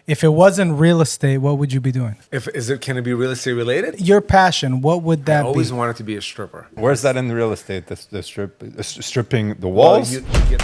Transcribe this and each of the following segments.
If it wasn't real estate, what would you be doing? Can it be real estate related? Your passion, what would that I always be? wanted to be a stripper. Where's that in real estate? The stripping the walls? Well, you get,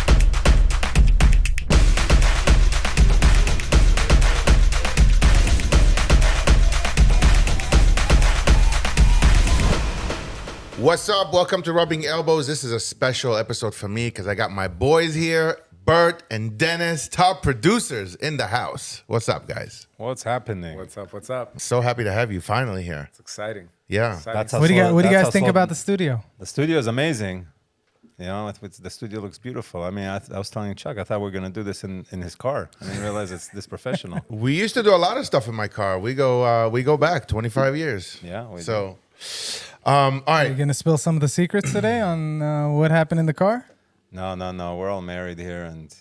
What's up? Welcome to Rubbing Elbows. This is a special episode for me because I got my boys here, Burt and Dennis, top producers in the house. What's up, guys? What's happening? what's up? What's up? So happy to have you finally here. It's exciting. Yeah. That's What do you also- guys that's think also- about the studio? The studio is amazing. You know, the studio looks beautiful. I mean, I was telling Chuck, I thought we were going to do this in his car. I didn't realize it's this professional. We used to do a lot of stuff in my car. We go back 25 years. Yeah, we So, all Are you right. going to spill some of the secrets today on what happened in the car? No. We're all married here and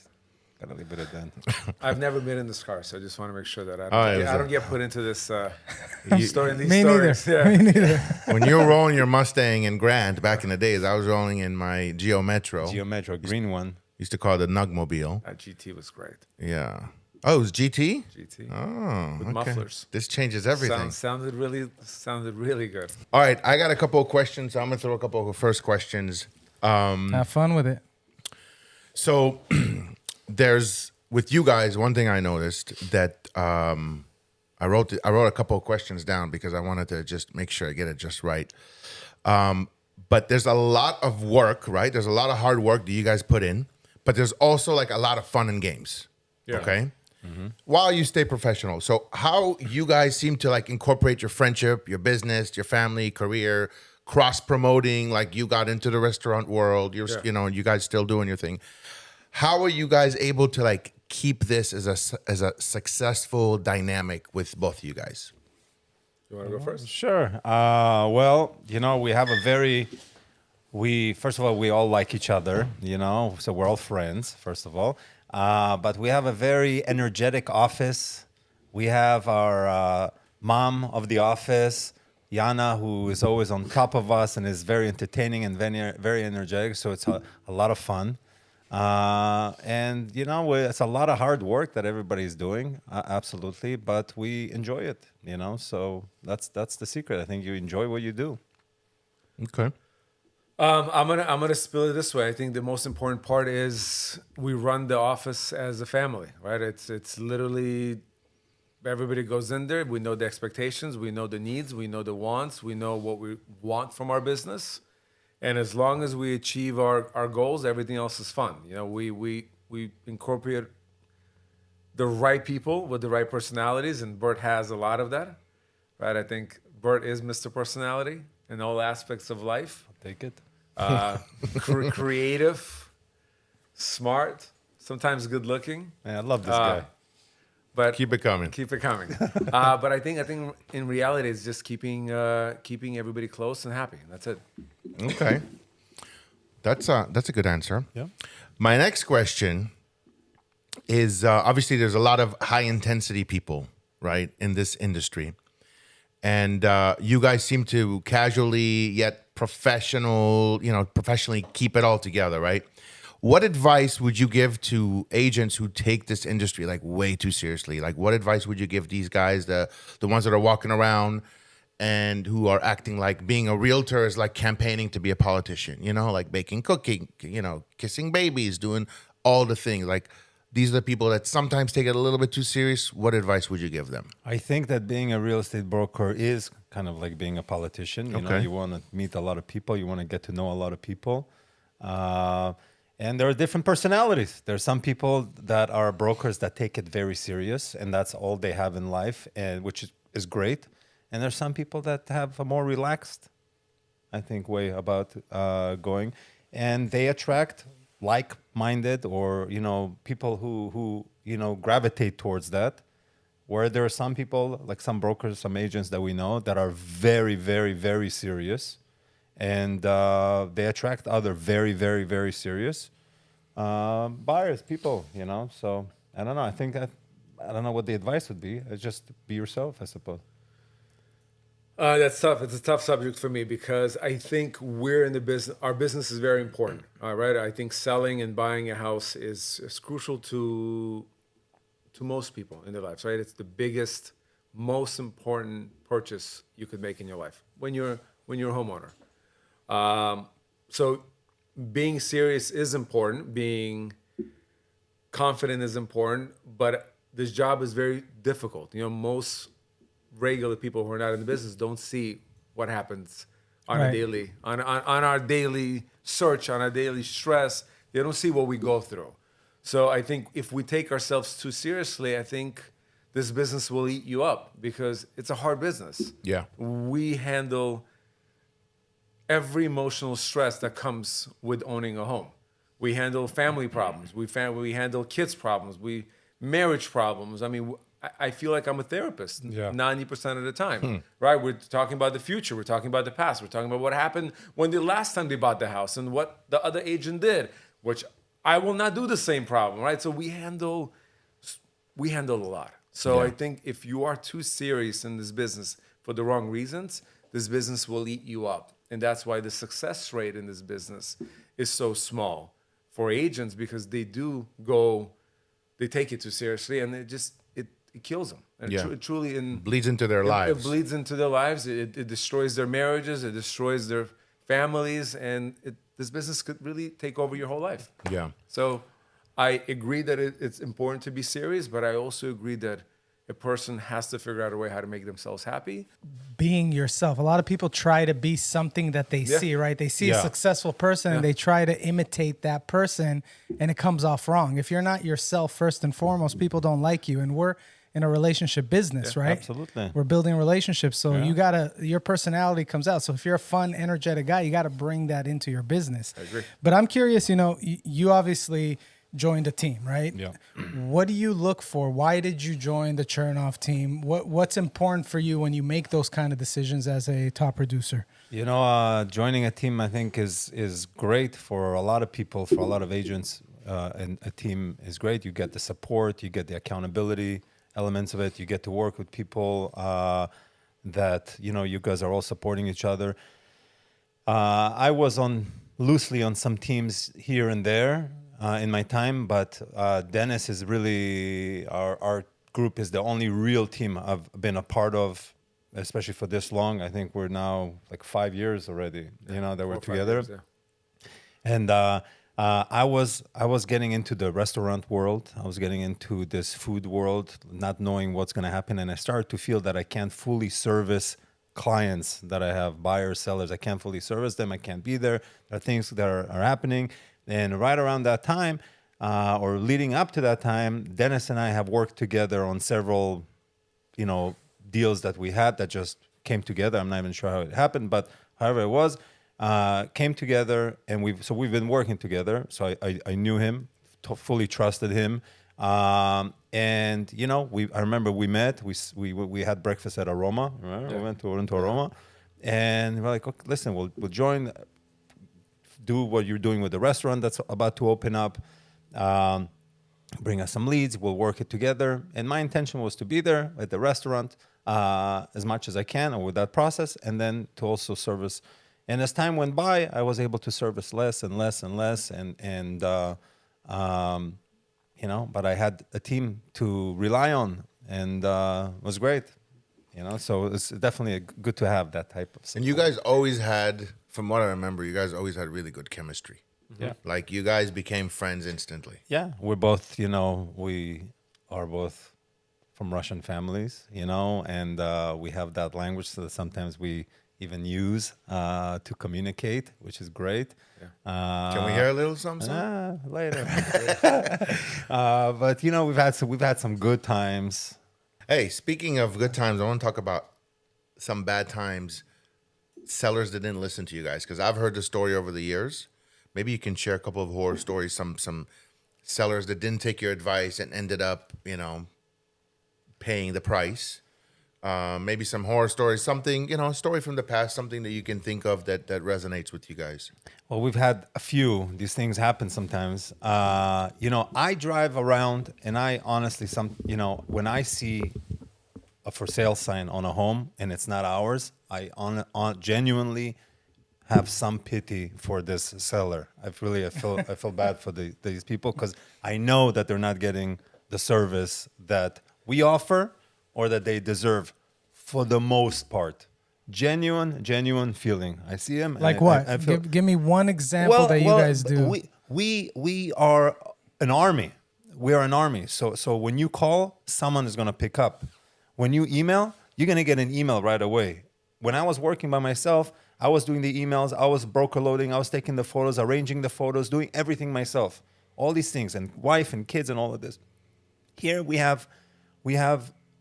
got to leave it at that. I've never been in this car, so I just want to make sure that I don't get put into this story. In these Me neither. stories. Yeah. Me neither. When you were rolling your Mustang in Grant back in the days, I was rolling in my Geo Metro. Geo Metro, green one. Used to call it the Nugmobile. That GT was great. Yeah. Oh, it was GT? GT. Oh, With okay. mufflers. This changes everything. Sounded really good. All right, I got a couple of questions. I'm gonna throw a couple of first questions. Have fun with it. So there's with you guys. One thing I noticed that I wrote a couple of questions down because I wanted to just make sure I get it just right. But there's a lot of work, right? There's a lot of hard work that you guys put in, but there's also like a lot of fun and games. Yeah. Okay. While you stay professional, so how you guys seem to like incorporate your friendship, your business, your family, career, cross promoting. Like you got into the restaurant world, you guys still doing your thing. How are you guys able to like keep this as a successful dynamic with both of you guys? You want to go first? Sure. Well, you know, first of all, we all like each other, you know, so we're all friends, first of all. But we have a very energetic office. We have our mom of the office, Yana, who is always on top of us and is very entertaining and very energetic. So it's a lot of fun. And, you know, it's a lot of hard work that everybody's doing, absolutely. But we enjoy it, you know, so that's the secret. I think you enjoy what you do. Okay. I'm gonna spill it this way. I think the most important part is we run the office as a family, right? It's literally everybody goes in there. We know the expectations, we know the needs, we know the wants, we know what we want from our business, and as long as we achieve our goals, everything else is fun. You know, we incorporate the right people with the right personalities, and Burt has a lot of that, right? I think Burt is Mr. Personality in all aspects of life. Take it. Creative, smart, sometimes good looking. Man, I love this guy. But Keep it coming. keep it coming. But I think in reality it's just keeping everybody close and happy. That's it. Okay. That's a good answer. Yeah. My next question is obviously there's a lot of high intensity people, right, in this industry. And you guys seem to casually yet professionally keep it all together, right? What advice would you give to agents who take this industry like way too seriously? Like what advice would you give these guys, the ones that are walking around and who are acting like being a realtor is like campaigning to be a politician, you know, like baking, cooking, you know, kissing babies, doing all the things. Like these are the people that sometimes take it a little bit too serious. What advice would you give them? I think that being a real estate broker is kind of like being a politician. You know, Okay. you want to meet a lot of people. You want to get to know a lot of people. And there are different personalities. There are some people that are brokers that take it very serious, and that's all they have in life, and which is great. And there's some people that have a more relaxed, I think, way about going. And they attract like-minded or, you know, people who you know, gravitate towards that. Where there are some people, like some brokers, some agents that we know that are very, very, very serious. And they attract other very, very, very serious buyers, people, you know. So I don't know. I think I don't know what the advice would be. It's just be yourself, I suppose. That's tough. It's a tough subject for me because I think we're in the business. Our business is very important. All right. I think selling and buying a house is crucial to to most people in their lives, right? It's the biggest, most important purchase you could make in your life when you're a homeowner. So being serious is important. Being confident is important, but this job is very difficult. Most regular people who are not in the business don't see what happens on a Right. daily, on our daily search, on our daily stress. They don't see what we go through. So I think if we take ourselves too seriously, I think this business will eat you up because it's a hard business. Yeah. We handle every emotional stress that comes with owning a home. We handle family problems. We handle kids problems. Marriage problems. I mean, I feel like I'm a therapist 90% of the time, right? We're talking about the future. We're talking about the past. We're talking about what happened when the last time they bought the house and what the other agent did, which I will not do the same problem, right? So we handle a lot. So I think if you are too serious in this business for the wrong reasons, this business will eat you up. And that's why the success rate in this business is so small for agents, because they take it too seriously, and it kills them. And it truly Bleeds into their lives. It bleeds into their lives. It destroys their marriages. It destroys their families, and this business could really take over your whole life. Yeah. So I agree that it's important to be serious, but I also agree that a person has to figure out a way how to make themselves happy. Being yourself. A lot of people try to be something that they see, right? They see a successful person and they try to imitate that person, and it comes off wrong. If you're not yourself first and foremost, people don't like you. And we're in a relationship business, right? Absolutely. We're building relationships. So your personality comes out. So if you're a fun, energetic guy, you got to bring that into your business. I agree. But I'm curious, you obviously joined a team, right? Yeah. What do you look for? Why did you join the Chernov team? What's important for you when you make those kind of decisions as a top producer? Joining a team, I think, is great for a lot of people, for a lot of agents. And a team is great. You get the support, you get the accountability elements of it. You get to work with people that, you guys are all supporting each other. I was loosely on some teams here and there in my time, but Dennis is really, our group is the only real team I've been a part of, especially for this long. I think we're now like 5 years already, that we're together. Years, And I was getting into the restaurant world. I was getting into this food world, not knowing what's going to happen. And I started to feel that I can't fully service clients that I have, buyers, sellers. I can't fully service them. I can't be there. There are things that are happening. And right around that time, or leading up to that time, Dennis and I have worked together on several, deals that we had that just came together. I'm not even sure how it happened, but however it was, came together, and we've been working together. So I knew him, fully trusted him, and I remember we met. We had breakfast at Aroma. Right? Yeah. We went to Aroma, and we're like, okay, listen, we'll join. Do what you're doing with the restaurant that's about to open up. Bring us some leads. We'll work it together. And my intention was to be there at the restaurant as much as I can, or with that process, and then to also service. And as time went by, I was able to service less and less and less, but I had a team to rely on, and it was great. So it's definitely good to have that type of support. And you guys always had, from what I remember, you guys always had really good chemistry. Yeah. Like you guys became friends instantly. Yeah, we're both, we are both from Russian families, and we have that language that sometimes we even use to communicate, which is great. Yeah. Can we hear a little something? Later. But we've had some good times. Hey, speaking of good times, I want to talk about some bad times. Sellers that didn't listen to you guys, because I've heard the story over the years. Maybe you can share a couple of horror stories. Some sellers that didn't take your advice and ended up, paying the price. Maybe some horror stories, something, a story from the past, something that you can think of that resonates with you guys. Well, we've had a few. These things happen sometimes. I drive around, and I honestly, when I see a for sale sign on a home and it's not ours, I genuinely have some pity for this seller. I feel bad for these people, because I know that they're not getting the service that we offer or that they deserve for the most part. Genuine feeling. I see them. Like what? I feel, Give me one example that you guys do. We are an army. We are an army. So when you call, someone is going to pick up. When you email, you're going to get an email right away. When I was working by myself, I was doing the emails, I was broker loading, I was taking the photos, arranging the photos, doing everything myself. All these things, and wife and kids and all of this. Here we have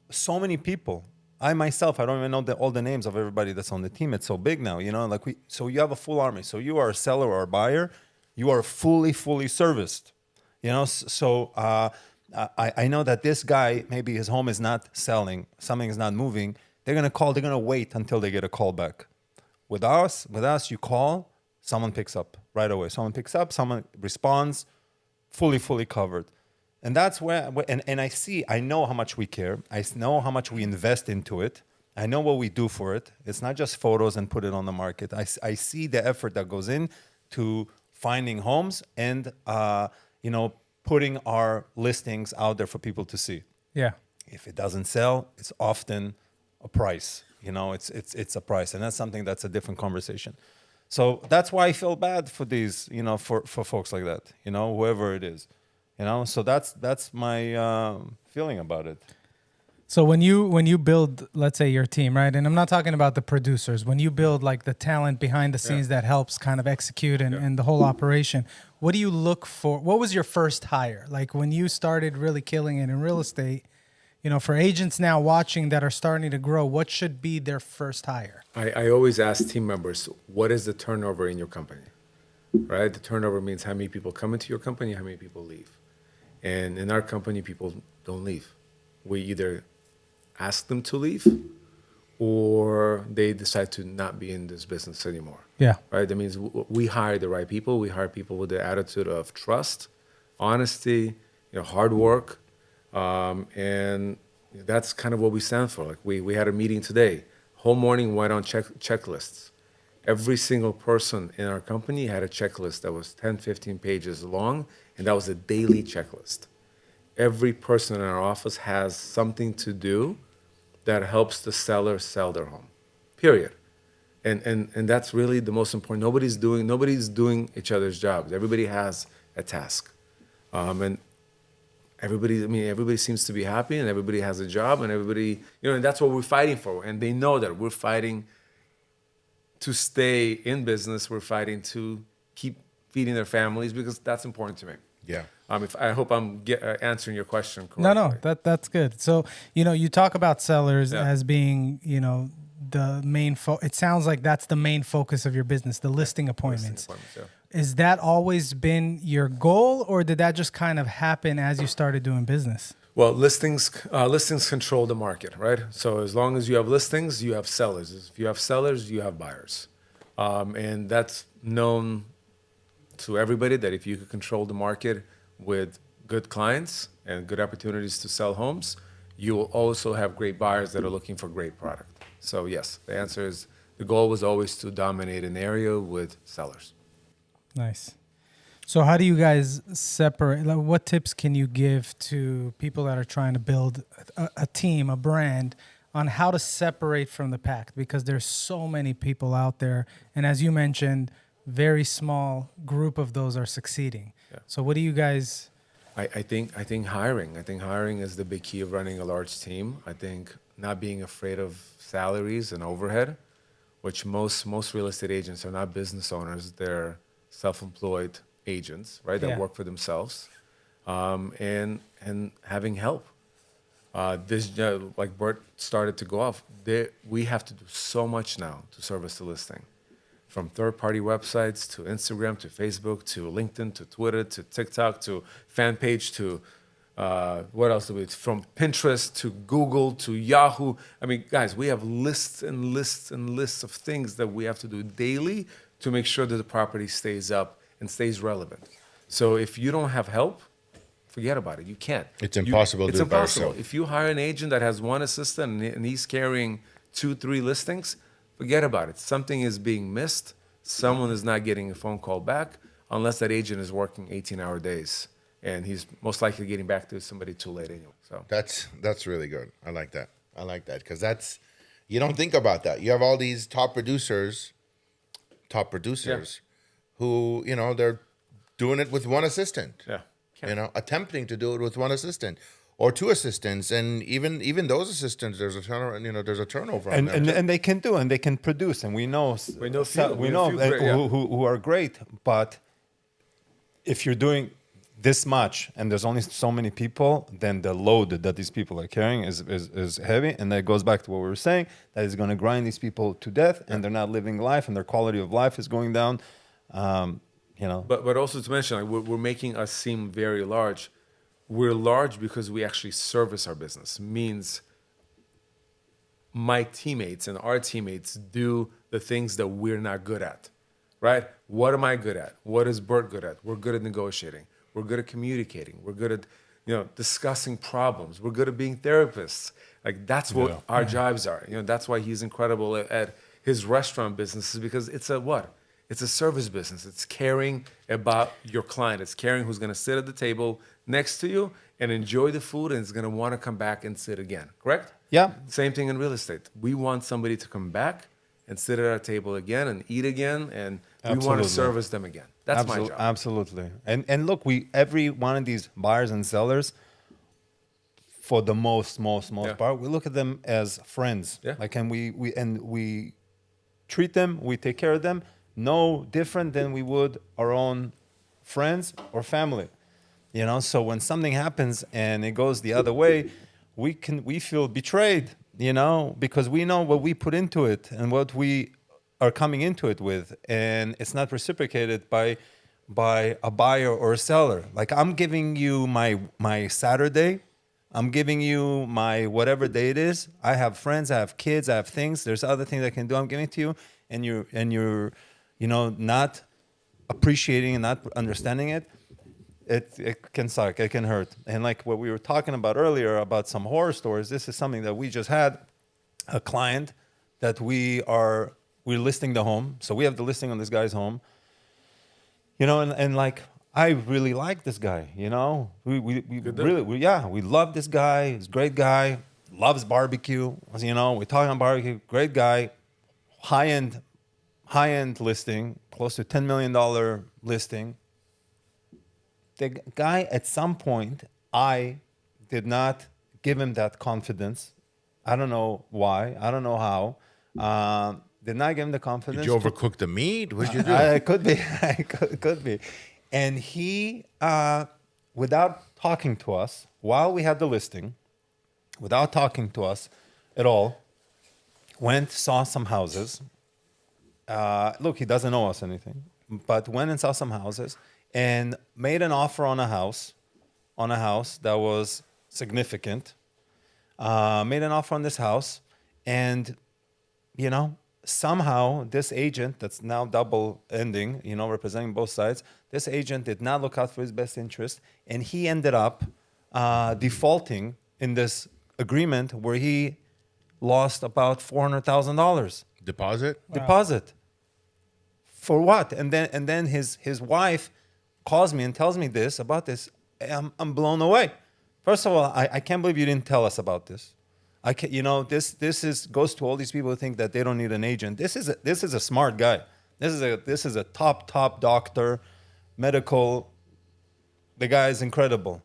so many people. I myself, I don't even know all the names of everybody that's on the team. It's so big now, you know. So you have a full army. So you are a seller or a buyer. You are fully serviced, you know. So I know that this guy, maybe his home is not selling, something is not moving. They're gonna call. They're gonna wait until they get a call back. With us, you call, someone picks up right away. Someone picks up, someone responds, fully covered. And that's where, and I know how much we care. I know how much we invest into it. I know what we do for it. It's not just photos and put it on the market. I see the effort that goes in to finding homes and, putting our listings out there for people to see. Yeah. If it doesn't sell, it's often a price. You know, it's a price, and that's something that's a different conversation. So that's why I feel bad for these, for folks like that, whoever it is, So that's my feeling about it. So when you build, let's say, your team, right? And I'm not talking about the producers. When you build like the talent behind the scenes that helps kind of execute and the whole operation, what do you look for? What was your first hire? Like when you started really killing it in real estate, for agents now watching that are starting to grow, what should be their first hire? I always ask team members, what is the turnover in your company? Right? The turnover means how many people come into your company, how many people leave. And in our company, people don't leave. We either ask them to leave or they decide to not be in this business anymore. Yeah. Right? That means we hire the right people. We hire people with the attitude of trust, honesty, hard work. And that's kind of what we stand for. Like we had a meeting today. Whole morning went on checklists. Every single person in our company had a checklist that was 10, 15 pages long, and that was a daily checklist. Every person in our office has something to do that helps the seller sell their home, period. And that's really the most important. Nobody's doing each other's jobs. Everybody has a task. And everybody seems to be happy, and everybody has a job, and everybody, and that's what we're fighting for. And they know that we're fighting to stay in business. We're fighting to keep feeding their families because that's important to me. Yeah. I hope I'm answering your question correctly. No, that's good. So, you talk about sellers as being, the main it sounds like that's the main focus of your business, the listing appointments. Is that always been your goal, or did that just kind of happen as you started doing business? Well, listings control the market, right? So as long as you have listings, you have sellers. If you have sellers, you have buyers. And that's known to everybody that if you can control the market with good clients and good opportunities to sell homes, you will also have great buyers that are looking for great product. So yes, the answer is the goal was always to dominate an area with sellers. Nice. So how do you guys separate? Like, what tips can you give to people that are trying to build a team, a brand, on how to separate from the pack? Because there's so many people out there, and as you mentioned, very small group of those are succeeding. Yeah. So what do you guys? I think hiring. I think hiring is the big key of running a large team. I think not being afraid of salaries and overhead, which most real estate agents are not business owners. They're self-employed agents, right? That work for themselves, and having help. Like Burt started to go off. We have to do so much now to service the listing, from third-party websites to Instagram to Facebook to LinkedIn to Twitter to TikTok to fan page to what else do we? From Pinterest to Google to Yahoo. I mean, guys, we have lists and lists and lists of things that we have to do daily to make sure that the property stays up and stays relevant. So if you don't have help, forget about it. You can't. It's impossible to do it by yourself. If you hire an agent that has one assistant and he's carrying 2-3 listings, forget about it. Something is being missed. Someone is not getting a phone call back unless that agent is working 18-hour days. and he's most likely getting back to somebody too late anyway. So That's really good. I like that. Because that's, you don't think about that. You have all these top producers who, they're doing it with one assistant. yeah. Attempting to do it with one assistant or two assistants, and even those assistants, there's a turnover on them. And they can do, and they can produce, and we know few that great, yeah. who are great. But if you're doing this much and there's only so many people, then the load that these people are carrying is heavy, and that goes back to what we were saying, that is going to grind these people to death, and they're not living life, and their quality of life is going down. But also to mention, like, we're making us seem very large. We're large because we actually service our business. Means my teammates and our teammates do the things that we're not good at, right? What am I good at? What is Burt good at? We're good at negotiating. We're good at communicating. We're good at, discussing problems. We're good at being therapists. Like, that's what our jobs are. That's why he's incredible at his restaurant business, is because it's a what? It's a service business. It's caring about your client. It's caring who's going to sit at the table next to you and enjoy the food, and is going to want to come back and sit again. Correct? Yeah. Same thing in real estate. We want somebody to come back and sit at our table again and eat again, and we want Absolutely. to service them again. That's my job. Absolutely. And look, every one of these buyers and sellers, for the most part, we look at them as friends. Yeah. Like, and we treat them, we take care of them, no different than we would our own friends or family. So when something happens and it goes the other way, we feel betrayed, because we know what we put into it and what we are coming into it with, and it's not reciprocated by a buyer or a seller. Like, I'm giving you my Saturday, I'm giving you my whatever day it is. I have friends, I have kids, I have things. There's other things I can do. I'm giving it to you, and you're not appreciating and not understanding it. It can suck. It can hurt. And like what we were talking about earlier about some horror stories, this is something that we just had. A client that we're listing the home. So we have the listing on this guy's home. And like, I really like this guy. We love this guy. He's a great guy. Loves barbecue. We're talking about barbecue. Great guy. High-end listing, close to $10 million listing. The guy, at some point, I did not give him that confidence. I don't know why. I don't know how. Did not give him the confidence. Did you overcook the meat? What did you do? It could be. Could be. And he, without talking to us, while we had the listing, without talking to us at all, saw some houses. Look, he doesn't owe us anything, but went and saw some houses and made an offer on a house that was significant. Made an offer on this house, and somehow this agent that's now double ending, representing both sides, this agent did not look out for his best interest, and he ended up defaulting in this agreement where he lost about $400,000 Deposit? deposit. For what? And then his wife calls me and tells me about this. I'm blown away. First of all, I can't believe you didn't tell us about this. I can, this goes to all these people who think that they don't need an agent. This is a smart guy. This is a top doctor, medical. The guy is incredible.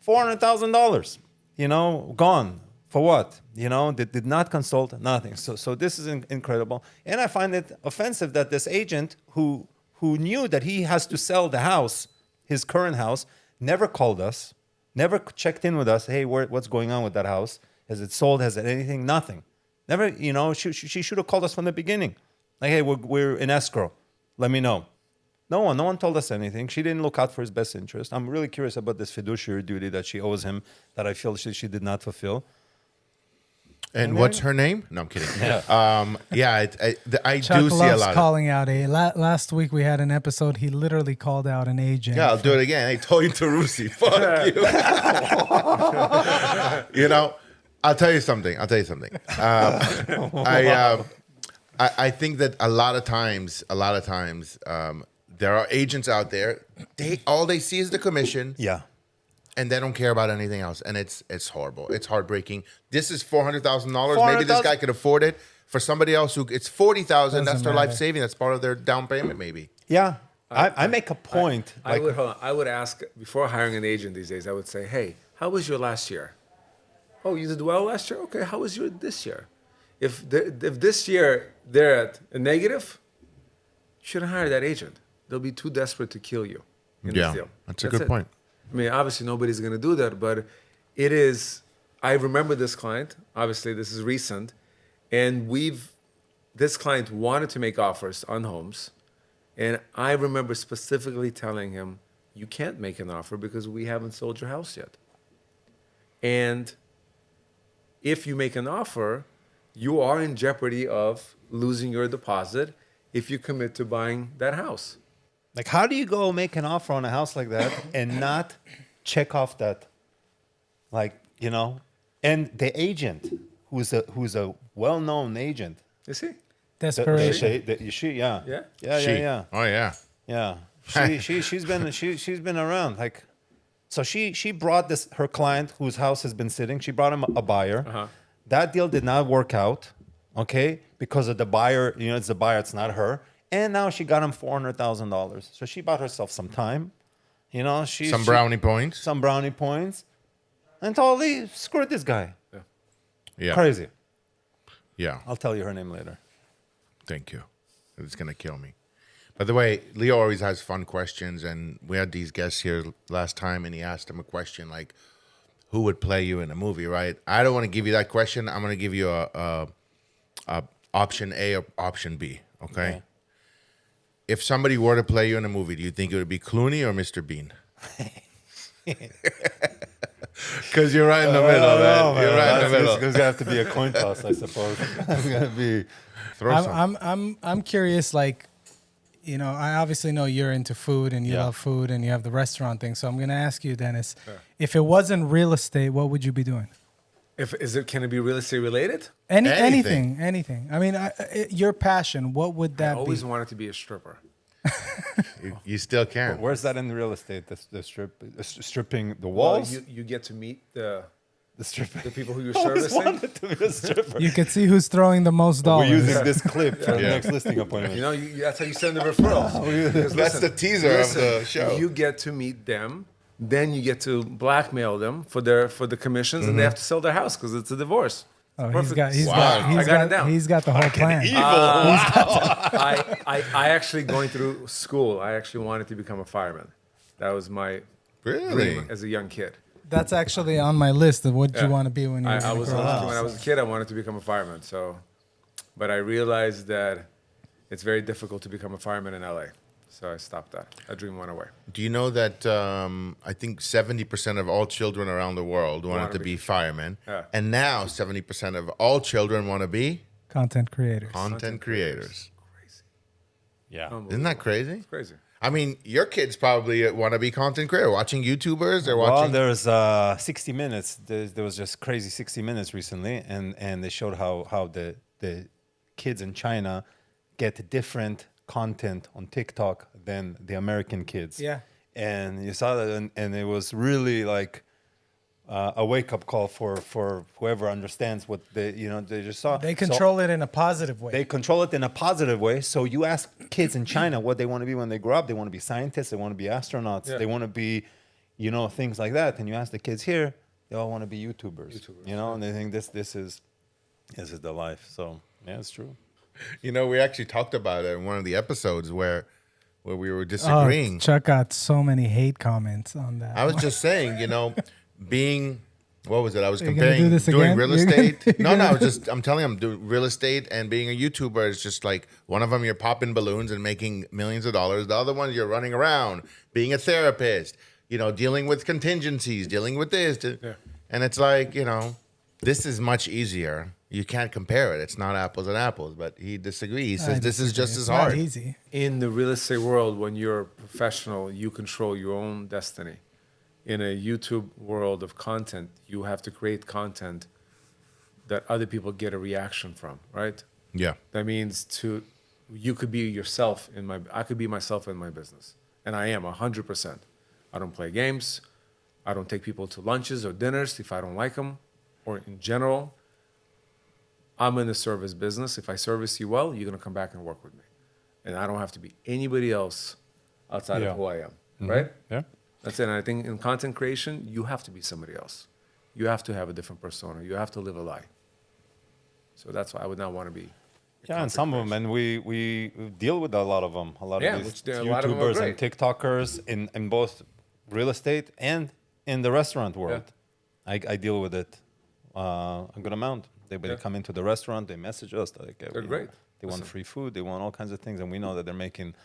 $400,000, gone. For what? They did not consult, nothing. So this is incredible. And I find it offensive that this agent who knew that he has to sell the house, his current house, never called us, never checked in with us. Hey, what's going on with that house? Has it sold? Has it anything? Nothing. Never, she should have called us from the beginning. Like, hey, we're in escrow. Let me know. No one told us anything. She didn't look out for his best interest. I'm really curious about this fiduciary duty that she owes him that I feel she did not fulfill. And what's her name? No, I'm kidding. I Chuck do see a loves lot. calling out last week we had an episode. He literally called out an agent. Yeah, I'll do it again. I told you to Rusi. Fuck you. I'll tell you something. I think that a lot of times, there are agents out there. All they see is the commission. Yeah. And they don't care about anything else, and it's horrible. It's heartbreaking. This is $400,000. Maybe this guy could afford it. For somebody else who it's $40,000, that's their life saving. That's part of their down payment, maybe. Yeah. I make a point. I would ask before hiring an agent these days. I would say, "Hey, how was your last year? Oh, you did well last year. Okay, how was your this year? If this year they're at a negative, you shouldn't hire that agent. They'll be too desperate to kill you in this deal. That's a good point. I mean, obviously nobody's going to do that, but it is. I remember this client. Obviously, this is recent, and this client wanted to make offers on homes, and I remember specifically telling him, "You can't make an offer because we haven't sold your house yet. And if you make an offer, you are in jeopardy of losing your deposit if you commit to buying that house." Like, how do you go make an offer on a house like that and not check off that, like, you know, and the agent who's a well-known agent. You see? Desperation. Yeah. Oh yeah. Yeah. She's been around. Like, so she brought her client whose house has been sitting. She brought him a buyer. Uh-huh. That deal did not work out. Okay, because of the buyer. You know, it's the buyer. It's not her. And now she got him $400,000. So she bought herself some time. You know, some brownie points. Some brownie points. And totally screwed this guy. Yeah. Crazy. Yeah. I'll tell you her name later. Thank you. It's gonna kill me. By the way, Leo always has fun questions, and we had these guests here last time, and he asked him a question like, "Who would play you in a movie?" Right? I don't want to give you that question. I'm gonna give you a option A or option B. Okay. If somebody were to play you in a movie, do you think it would be Clooney or Mr. Bean? Because you're right in the middle, man. You're right in the middle. There's gonna have to be a coin toss, I suppose. It's gonna be. I'm curious. Like, you know, I obviously know you're into food and you love food and you have the restaurant thing. So I'm gonna ask you, Dennis, if it wasn't real estate, what would you be doing? Can it be real estate related? Anything. I mean, your passion. What would that I always be? wanted to be a stripper. You still can. Where's that in real estate? The stripping the walls. Well, you get to meet the stripping. people who you're I always servicing. wanted to be a stripper. You can see who's throwing the most dollars. We're using this clip for the next listing appointment. You know, that's how you send the referrals. Because That's the teaser of the show. You get to meet them. Then you get to blackmail them for the commissions, and they have to sell their house because it's a divorce. Oh, Perfect. he's got the whole plan. I actually going through school. I actually wanted to become a fireman. That was my dream as a young kid. That's actually on my list of what you want to be when you When grow I was a kid, I wanted to become a fireman. But I realized that it's very difficult to become a fireman in LA. So I stopped that. That dream went away. Do you know that I think 70% of all children around the world wanted to be firemen, and now 70% of all children want to be content creators. Content creators. Crazy. Yeah. Isn't that crazy? It's crazy. I mean, your kids probably want to be content creator, watching YouTubers. They're Well, watching. there's 60 Minutes. There was just crazy 60 Minutes recently, and they showed how the kids in China get different content on TikTok than the American kids. Yeah. And you saw that, and it was really like a wake-up call for whoever understands what they just saw. They control it in a positive way. They control it in a positive way. So you ask kids in China what they want to be when they grow up. They want to be scientists. They want to be astronauts. Yeah. They want to be, things like that. And you ask the kids here, they all want to be YouTubers. And they think this is the life. So yeah, it's true. We actually talked about it in one of the episodes where we were disagreeing. Chuck got so many hate comments on that. I was just saying, being, what was it? I was Are you gonna comparing do this doing again? real You're estate. gonna- I'm telling him, doing real estate and being a YouTuber is just like one of them, you're popping balloons and making millions of dollars. The other one, you're running around, being a therapist, dealing with contingencies, dealing with this. And it's like, this is much easier. You can't compare it. It's not apples and apples, but he disagrees. He says this is just as hard. Not easy. In the real estate world, when you're a professional, you control your own destiny. In a YouTube world of content, you have to create content that other people get a reaction from, right? Yeah. That means to you could be yourself I could be myself in my business. And I am 100%. I don't play games. I don't take people to lunches or dinners if I don't like them, or in general. I'm in the service business. If I service you well, you're going to come back and work with me. And I don't have to be anybody else outside of who I am, right? Yeah. That's it. And I think in content creation, you have to be somebody else. You have to have a different persona. You have to live a lie. So that's why I would not want to be. Yeah, and some of them, and we deal with a lot of them. A lot of these a lot of them are YouTubers and great. TikTokers in both real estate and in the restaurant world. I deal with it a good amount. They come into the restaurant, they message us. They're great. They want free food. They want all kinds of things, and we know that they're making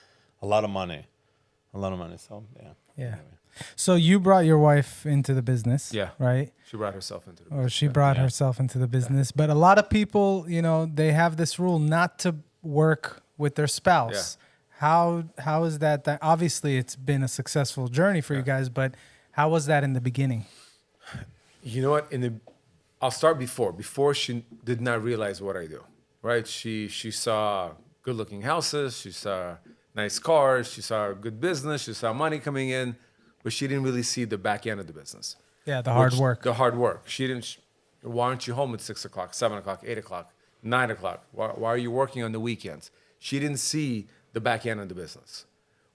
a lot of money. So Yeah. Anyway. So you brought your wife into the business. Yeah. Right? She brought herself into the Or she brought herself into the business. But a lot of people, they have this rule not to work with their spouse. How is that? Obviously, it's been a successful journey for you guys, but how was that in the beginning? You know what? I'll start before. Before, she did not realize what I do, right? She saw good-looking houses. She saw nice cars. She saw good business. She saw money coming in, but she didn't really see the back end of the business. Yeah, the hard work. The hard work. She didn't. Why aren't you home at 6 o'clock, 7 o'clock, 8 o'clock, 9 o'clock? Why are you working on the weekends? She didn't see the back end of the business,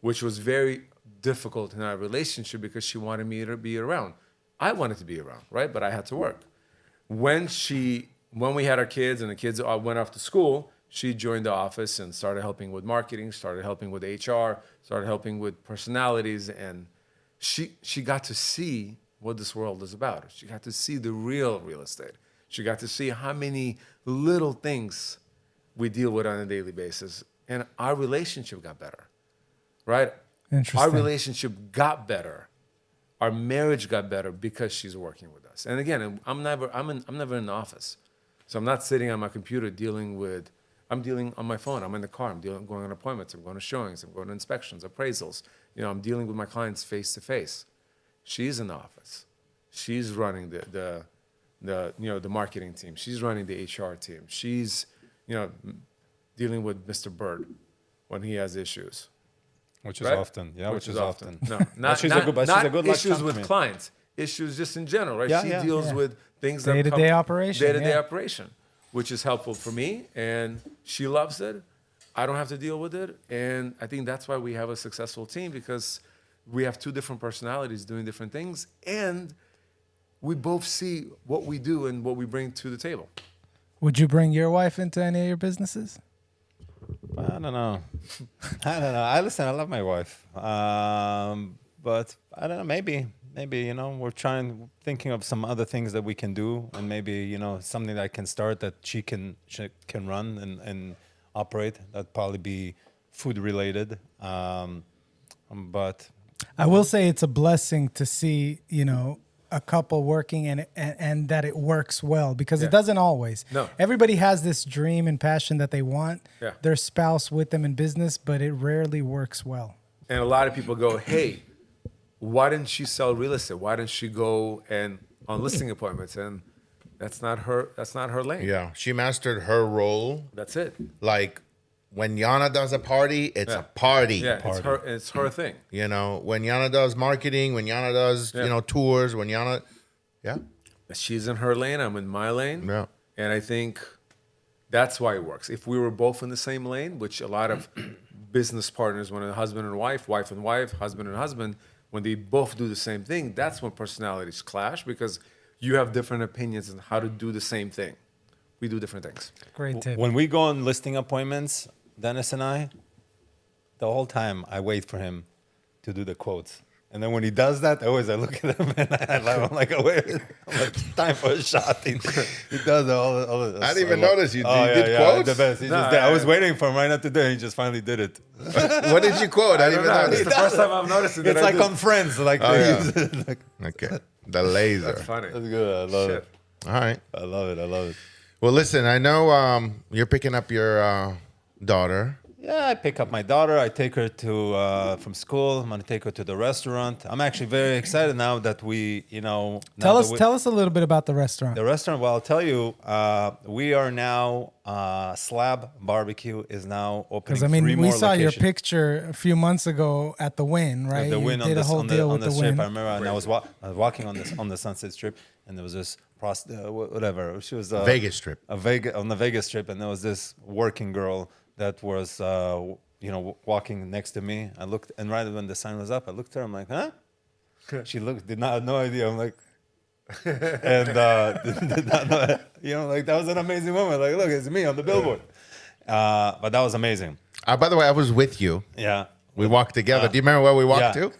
which was very difficult in our relationship because she wanted me to be around. I wanted to be around, right? But I had to work. When we had our kids and the kids all went off to school, she joined the office and started helping with marketing, started helping with HR, started helping with personalities, and she got to see what this world is about. She got to see the real estate. She got to see how many little things we deal with on a daily basis. And our relationship got better, right? Interesting. Our relationship got better. Our marriage got better because she's working with us. And again, I'm never in the office. So I'm not sitting on my computer I'm dealing on my phone. I'm in the car. I'm going on appointments. I'm going to showings. I'm going to inspections, appraisals. I'm dealing with my clients face to face. She's in the office. She's running the marketing team. She's running the HR team. She's, dealing with Mr. Burt when he has issues. Which is often. Yeah, which is often. No, not she's a good issues with clients. Issues just in general, right? She deals with things that day-to-day operation. Day-to-day operation, which is helpful for me, and she loves it. I don't have to deal with it, and I think that's why we have a successful team, because we have two different personalities doing different things, and we both see what we do and what we bring to the table. Would you bring your wife into any of your businesses? I don't know. I love my wife. But I don't know, maybe, we're thinking of some other things that we can do, and maybe, something that I can start that she can run and operate. That'd probably be food related. But I will say it's a blessing to see, a couple working and that it works well, because it doesn't always. No. Everybody has this dream and passion that they want their spouse with them in business, but it rarely works well. And a lot of people go, hey, why didn't she sell real estate? Why didn't she go on listing appointments? And that's not her lane. Yeah, she mastered her role. That's it. Like when Yana does a party, it's a party. Yeah, it's her thing. When Yana does marketing, when Yana does, tours, when Yana, She's in her lane, I'm in my lane. Yeah. And I think that's why it works. If we were both in the same lane, which a lot of business partners, when a husband and wife and wife, husband and husband, when they both do the same thing, that's when personalities clash, because you have different opinions on how to do the same thing. We do different things. Great tip. when we go on listing appointments, Dennis and I, the whole time I wait for him to do the quotes. And then when he does that, I look at him and I laugh. I'm like, oh, wait. I'm like, time for a shot. He does all of this. I didn't even notice you did quotes. The best. I was waiting for him right now to do it. He just finally did it. What did you quote? I didn't even notice. It's the first time I've noticed it. It's like on Friends. Like, Okay. The laser. That's funny. That's good. I love it. All right. I love it. Well, listen, I know you're picking up your daughter. Yeah, I pick up my daughter. I take her to from school. I'm gonna take her to the restaurant. I'm actually very excited now that we, Tell us a little bit about the restaurant. the restaurant. Well, I'll tell you, we are now Slab Barbecue is now opening. Because I mean, three we more saw your locations. picture a few months ago at the Wynn, right? The Wynn you did a whole deal with the strip. Wynn. I remember, and I was walking on the Sunset Strip, and there was this whatever. She was Vegas Strip. On the Vegas Strip, and there was this working girl that was walking next to me. I looked, and right when the sign was up, I looked at her. I'm like, huh? She did not have no idea. I'm like, and did not know, like that was an amazing moment. Like, look, it's me on the billboard. But that was amazing. By the way, I was with you. Yeah. We walked together. Do you remember where we walked yeah. to?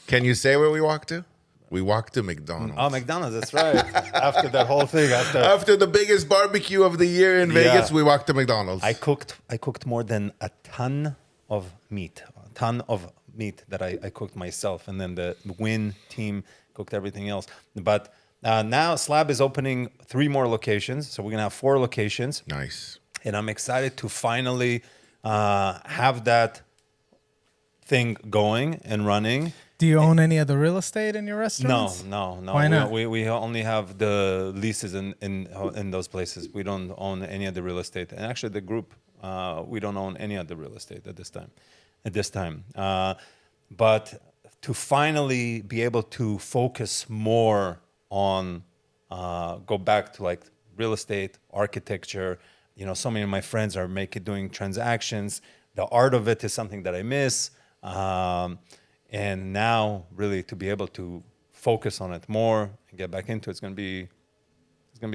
Can you say where we walked to? We walked to McDonald's. Oh, McDonald's, that's right. After that whole thing. After the biggest barbecue of the year in Vegas, we walked to McDonald's. I cooked more than a ton of meat that I cooked myself. And then the Wynn team cooked everything else. But now Slab is opening 3 more locations. So we're going to have 4 locations. Nice. And I'm excited to finally have that thing going and running. Do you own any of the real estate in your restaurants? No. Why not? We only have the leases in those places. We don't own any of the real estate. And actually, the group, we don't own any of the real estate at this time. But to finally be able to focus more on, go back to like real estate, architecture. So many of my friends are doing transactions. The art of it is something that I miss. And now, really, to be able to focus on it more and get back into it's gonna be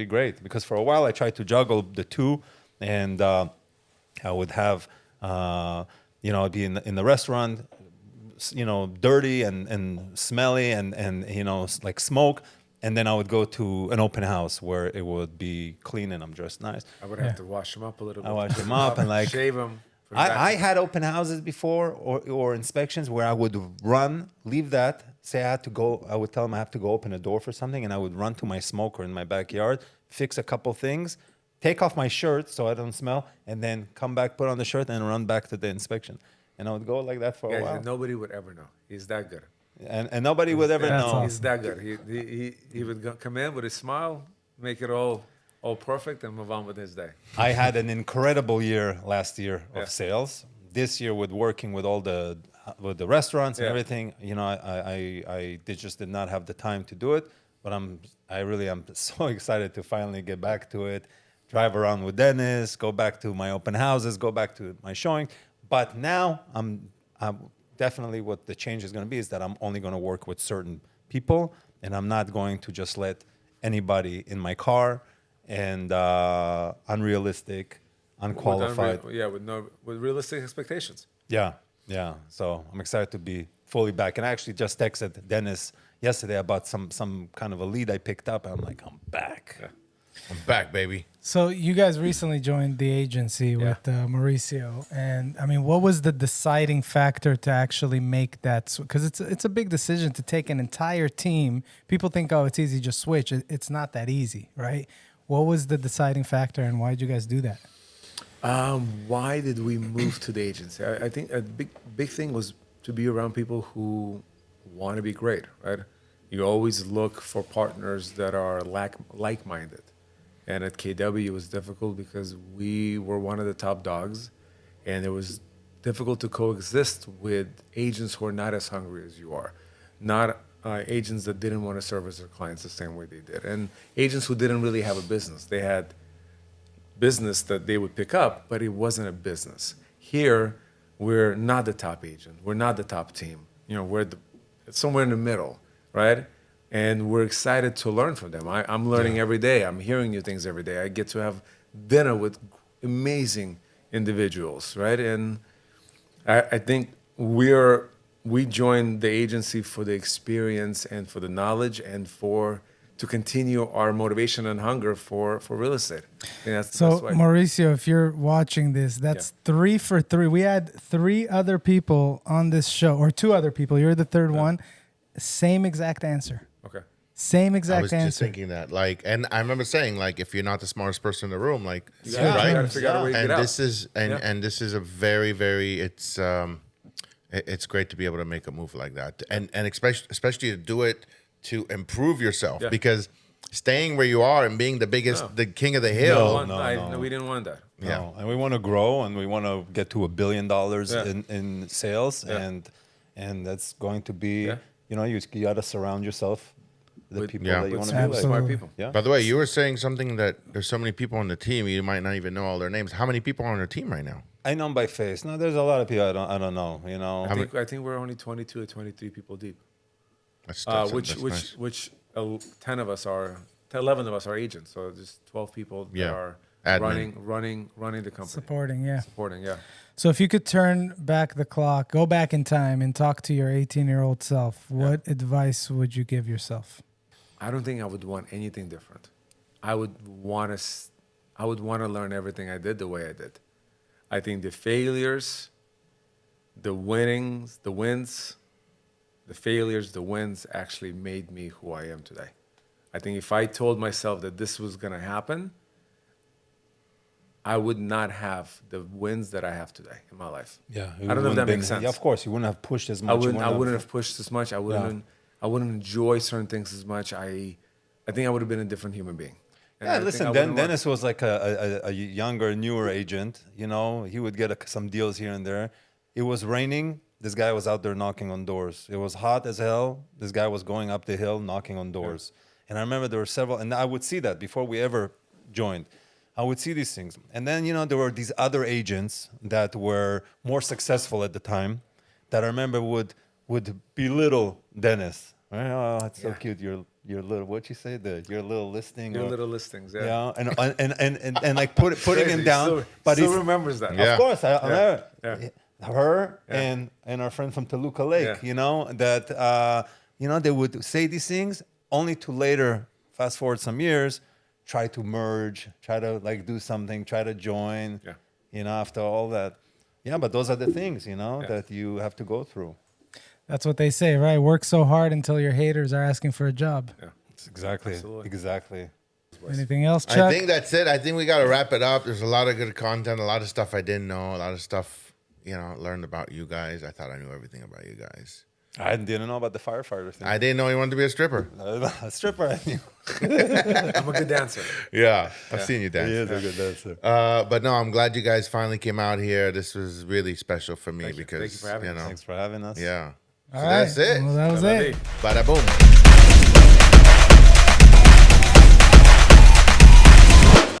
great. Because for a while I tried to juggle the two, and I would have, I'd be in the restaurant, dirty and smelly and like smoke, and then I would go to an open house where it would be clean and I'm dressed nice. I would have to wash them up a little bit. I wash them up and like shave them. I had open houses before or inspections where I would leave that, say I had to go, I would tell them I have to go open a door for something, and I would run to my smoker in my backyard, fix a couple things, take off my shirt so I don't smell, and then come back, put on the shirt, and run back to the inspection. And I would go like that for a while. Nobody would ever know. He's that good. And nobody would ever know. awesome. He's that good. He would come in with a smile, make it all perfect, and move on with his day. I had an incredible year last year of Yeah. sales. This year with working with all the restaurants and Yeah. everything, I just did not have the time to do it. But I'm so excited to finally get back to it. Drive around with Dennis, go back to my open houses, go back to my showing. But now I'm definitely what the change is going to be is that I'm only going to work with certain people, and I'm not going to just let anybody in my car. And unrealistic, unqualified. With realistic expectations. Yeah. So I'm excited to be fully back. And I actually just texted Dennis yesterday about some kind of a lead I picked up. And I'm like, I'm back. Yeah. I'm back, baby. So you guys recently joined the agency with Mauricio, and I mean, what was the deciding factor to actually make that? Because it's a big decision to take an entire team. People think, oh, it's easy, just switch. It's not that easy, right? What was the deciding factor, and why did you guys do that? Why did we move to the agency? I think a big thing was to be around people who want to be great, right? You always look for partners that are like-minded. And at KW, it was difficult because we were one of the top dogs, and it was difficult to coexist with agents who are not as hungry as you are, not agents that didn't want to service their clients the same way they did, and agents who didn't really have a business. They had business that they would pick up, but it wasn't a business. Here, we're not the top agent. We're not the top team. We're somewhere in the middle, right? And we're excited to learn from them. I'm learning every day. I'm hearing new things every day. I get to have dinner with amazing individuals, right? And I think we joined the agency for the experience and for the knowledge and to continue our motivation and hunger for real estate. So Mauricio, if you're watching this, that's 3 for 3. We had 3 other people on this show, or 2 other people. You're the third one. Same exact answer. Okay. Same I exact was just answer. thinking that, like, and I remember saying, like, if you're not the smartest person in the room, like, You gotta figure out a way to and get this out. is and this is a very it's great to be able to make a move like that, and especially to do it to improve yourself, because staying where you are and being the king of the hill. No. We didn't want that. Yeah. No, and we want to grow, and we want to get to $1 billion in sales, and that's going to be, you got to surround yourself with people that you want to be like. Smart people. Yeah. By the way, you were saying something that there's so many people on the team, you might not even know all their names. How many people are on the team right now? I know them by face. No, there's a lot of people I don't know. You know, I think we're only 22 or 23 people deep. That's Which nice. 10 of us are, 11 of us are agents. So just 12 people that are Admin. running the company. Supporting, yeah. Supporting, yeah. So if you could turn back the clock, go back in time and talk to your 18-year-old self, what advice would you give yourself? I don't think I would want anything different. I would want to learn everything I did the way I did. I think the failures, the wins, the failures, the wins actually made me who I am today. I think if I told myself that this was going to happen, I would not have the wins that I have today in my life. yeah. I don't know if that makes sense. Yeah, of course, you wouldn't have pushed as much. I wouldn't have pushed as much. I wouldn't enjoy certain things as much. I think I would have been a different human being. And Yeah, I think I listen, wouldn't Dennis was like a younger, newer agent. You know, he would get some deals here and there. It was raining. This guy was out there knocking on doors. It was hot as hell. This guy was going up the hill knocking on doors. And I remember there were several, and I would see that before we ever joined. I would see these things. And then, there were these other agents that were more successful at the time that I remember would belittle Dennis. Right? Oh, that's so cute. Your little, what'd you say? Your little listing. Your little listings, Yeah, and like putting him down. But he he's- remembers that. Yeah. Of course, I remember Yeah. her and our friend from Toluca Lake. Yeah. That they would say these things only to later, fast forward some years, try to merge, try to like do something, try to join. Yeah. After all that. Yeah, but those are the things that you have to go through. That's what they say, right? Work so hard until your haters are asking for a job. Yeah. Exactly. Anything else, Chuck? I think that's it. I think we got to wrap it up. There's a lot of good content, a lot of stuff I didn't know, a lot of stuff, learned about you guys. I thought I knew everything about you guys. I didn't know about the firefighter thing. I didn't know you wanted to be a stripper. A stripper, I knew. I'm a good dancer. Yeah, I've seen you dance. He is a good dancer. But no, I'm glad you guys finally came out here. This was really special for me because, Thank you for having us. Thanks for having us. Yeah. All So right. that's it. Well, that was it. Bada boom.